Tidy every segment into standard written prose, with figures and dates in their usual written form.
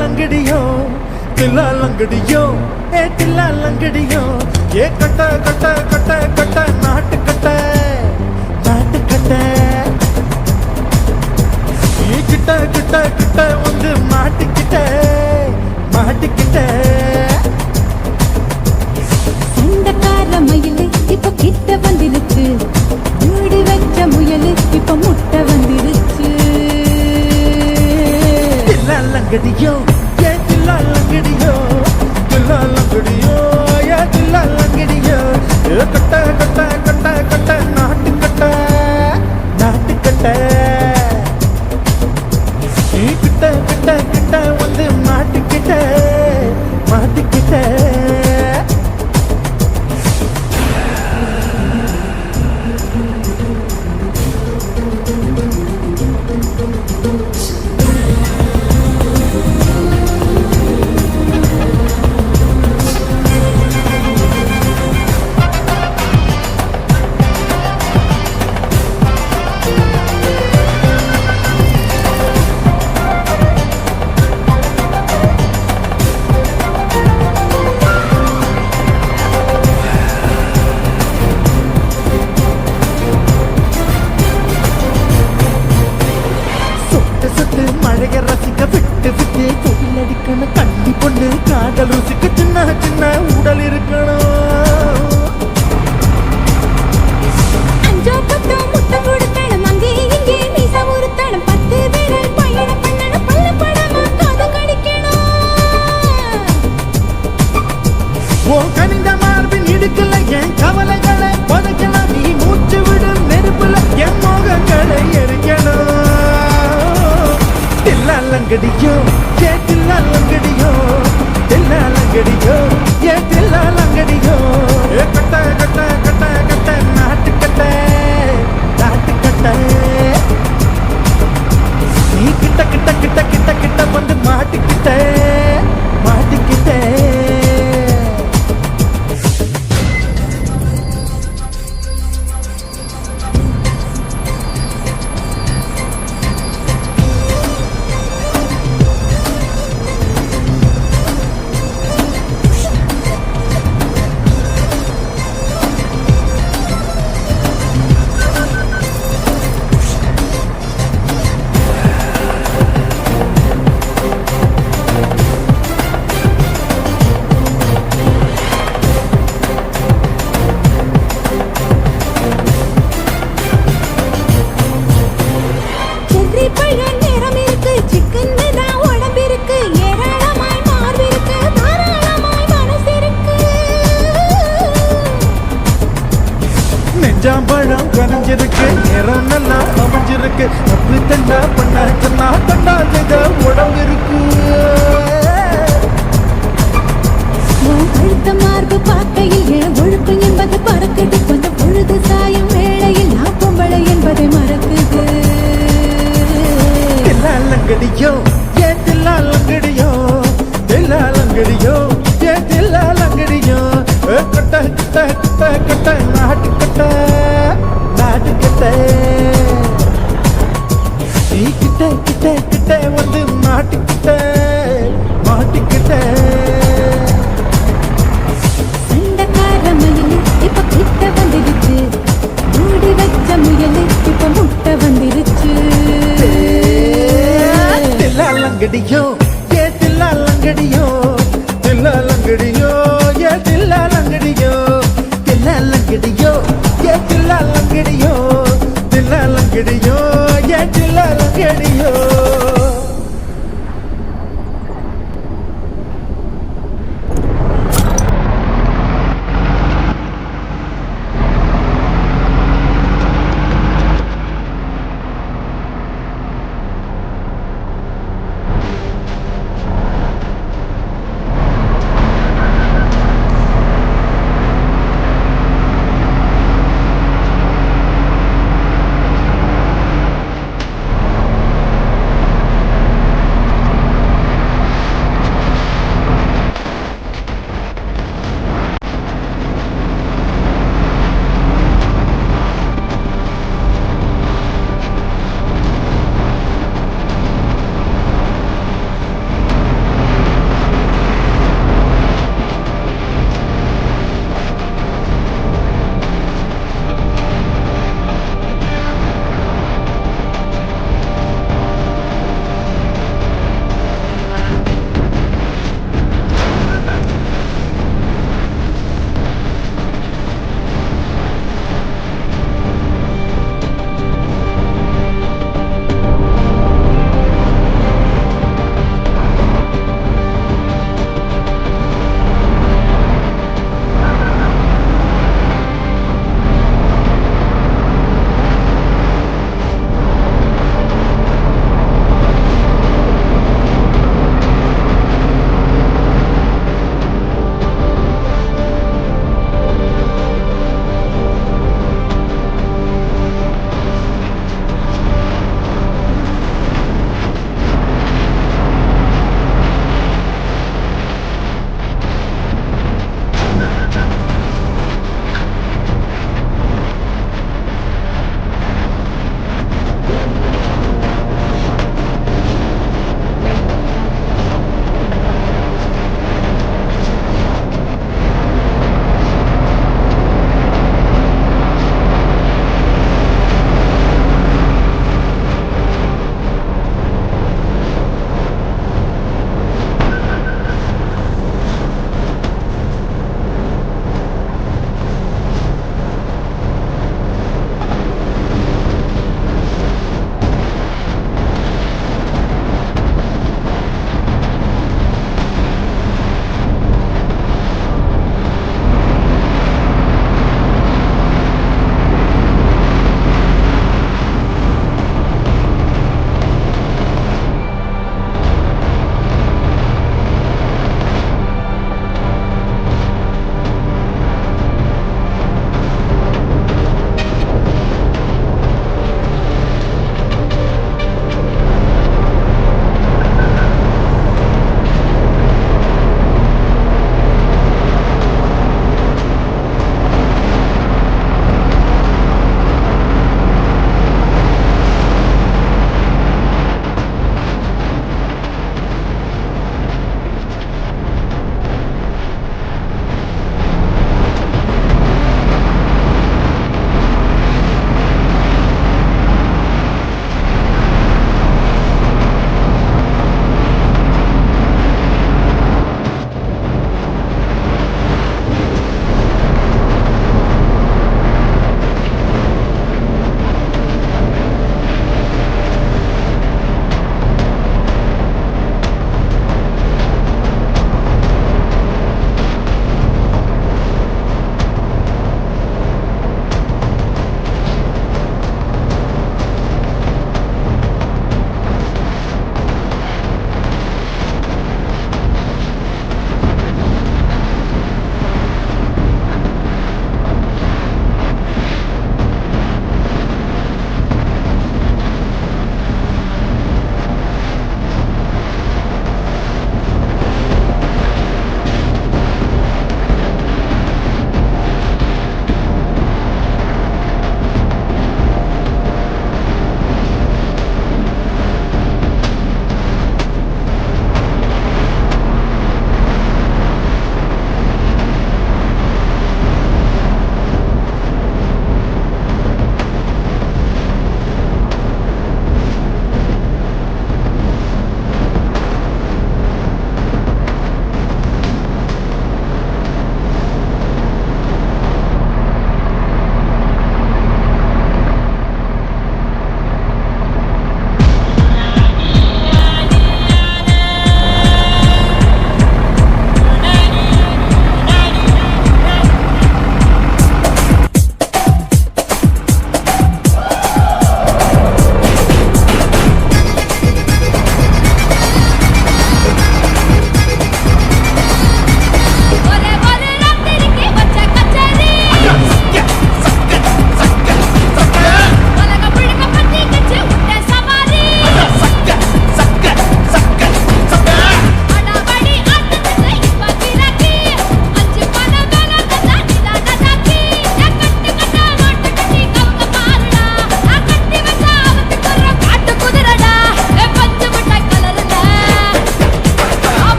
लंगड़ियो तिल्ला लंगड़ियो ए तिल्ला लंगड़ियो ये cut cut cut cut नाट cut ये kit kit kit ಒಂದು மாட்டிக்கிட்டே சொந்தக்கார மயிலு இப்ப கிட்ட வந்துருச்சு மூடி வச்ச முயலு இப்ப முட்டை வந்துருச்சு लंगड़ियो ये तिल्ला लंगड़ियो ये तिल्ला लंगड़ियो कट कट कट कट नाट कट கிட்ட கிட்ட கிட்ட வந்து மாட்டிக்கிட்ட இடுக்கல என் கவலைகளை பதுக்கலாம் நீ மூச்சு விடும் நெருப்புல என் மோகங்களை எரிக்கணும் தில்லாலங்கடியோ ஏ தில்லாலங்கடியோ தில்லாலங்கடியோ ஏ தில்லாலங்கடியோ ஏ கட்ட கட்ட கட்ட கட்ட நாட்டு கட்ட நாட்டு கட்ட நீ கிட்ட கிட்ட கிட்ட கிட்ட கிட்ட வந்து மாட்டிக்கிட்ட மாட்டிக்கிட்ட செர்ரி பழ நிறம் இருக்கு சிக்கன் தான் உடம்பிருக்கு ஏராளமாய் மார்பிருக்கு தாராளமாய் மனசிருக்கு நெஞ்சாம்பழம் கரைஞ்சிருக்கு நேரம் நல்லா அமைஞ்சிருக்கு தப்பு தண்டா பண்ண சொன்னா தண்டாத உடம்பு இருக்கு உன் கழுத்த மார்பு பார்க்கையில் என் ஒழுப்பு என்பது பறக்குது கொஞ்சம் பொழுது சாயும் வேளையில் நான் பொம்பளை என்பதை மறக்குது தில்லாலங்கடியோ ஏ தில்லாலங்கடியோ தில்லாலங்கடியோ ஏ தில்லாலங்கடியோ கட்ட கட்ட கட்ட கட்ட நாட்டு கட்ட நாட்டு கட்ட நீ கிட்ட கிட்ட கிட்ட வந்து மாட்டிக்கிட்ட மாட்டிக்கிட்ட சண்டைக்கார மயில் இப்ப கிட்ட வந்துடுச்சு மூடி வச்ச முயல் இப்ப முட்டை வந்துருச்சு தில்லாலங்கடியோ ஏ தில்லாலங்கடியோ தில்லாலங்கடியோ ஏ தில்லாலங்கடியோ தில்லாலங்கடியோ ஏ தில்லாலங்கடியோ தில்லாலங்கடியோ ஏ தில்லாலங்கடியோ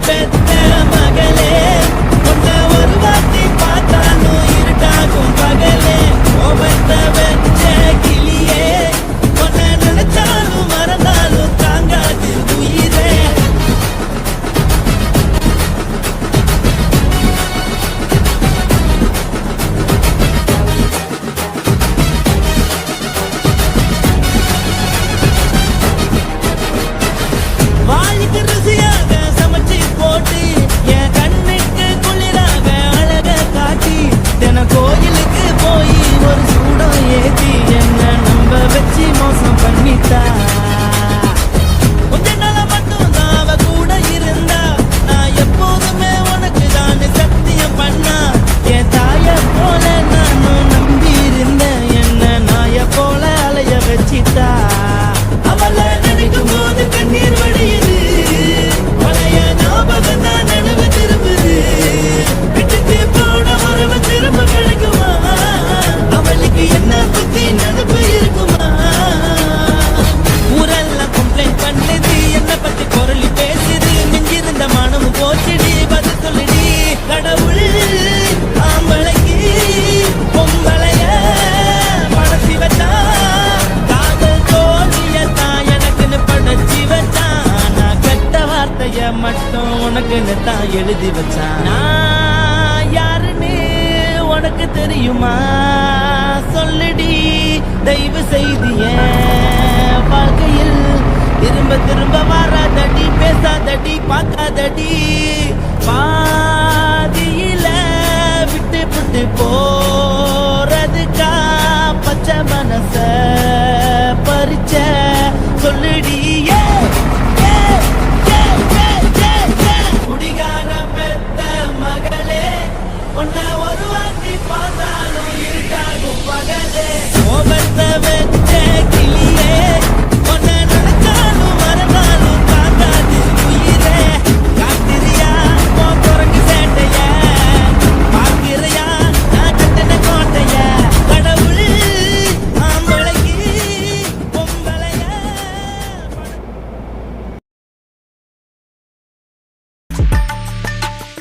பெத்த மகளே உன்னை ஒரு வாட்டி பார்த்தாலும் இருட்டாகும் பகலே கோபத்த வச்ச கிளியே உன்னை நினைச்சாலும் மறந்தாலும் தாங்காது உயிரே வாய்க்கு ருசியாக சமைச்சு போட்டு என் கண்ணுக்கு குளிராக அழக காட்டி தின கோயிலுக்கு போய் ஒரு சூடம் ஏத்தி என்ன நம்ப வச்சு மோசம் பண்ணிட்டா கொஞ்ச நாள மட்டும் தான் அவ கூட இருந்தா நான் எப்போதுமே உனக்கு தான் சத்தியம் பண்ணா என் தாய போல நானும் நம்பி இருந்தேன் என்ன நாய போல அலைய வச்சிட்டா அவளை நினைக்கும் போது கண்ணீர் வடியுது பழைய ஞாபகம் தான் நினைவு திரும்புது விட்டுட்டு போன உறவு திரும்ப கிடைக்குமா அவளுக்கு என்ன பத்தி நினைப்பு இருக்குமா ஊரெல்லாம் கம்ப்ளைண்ட் பண்ணுது என்ன பத்தி குரலி பேசுது மிஞ்சிருந்த மனமும் போச்சுடி பதில் சொல்லுடி கடவுள் ஆம்பளைக்கு பொம்பளைய படத்தி வச்சா காதல் தோல்வியத்தான் எனக்குன்னு படைச்சி வச்சான் நான் கெட்ட வார்த்தைய மட்டும் உனக்குன்னு தான் எழுதி வச்சான் நான் யாருன்னு உனக்கு தெரியுமா சொல்லுடி தயவு செய்து என் வாழ்க்கையில் திரும்ப திரும்ப வராதடி பேசாதடி பார்க்காதடி பாதியில விட்டு விட்டு போறதுக்கா பச்சை மனச பறிச்ச சொல்லுடி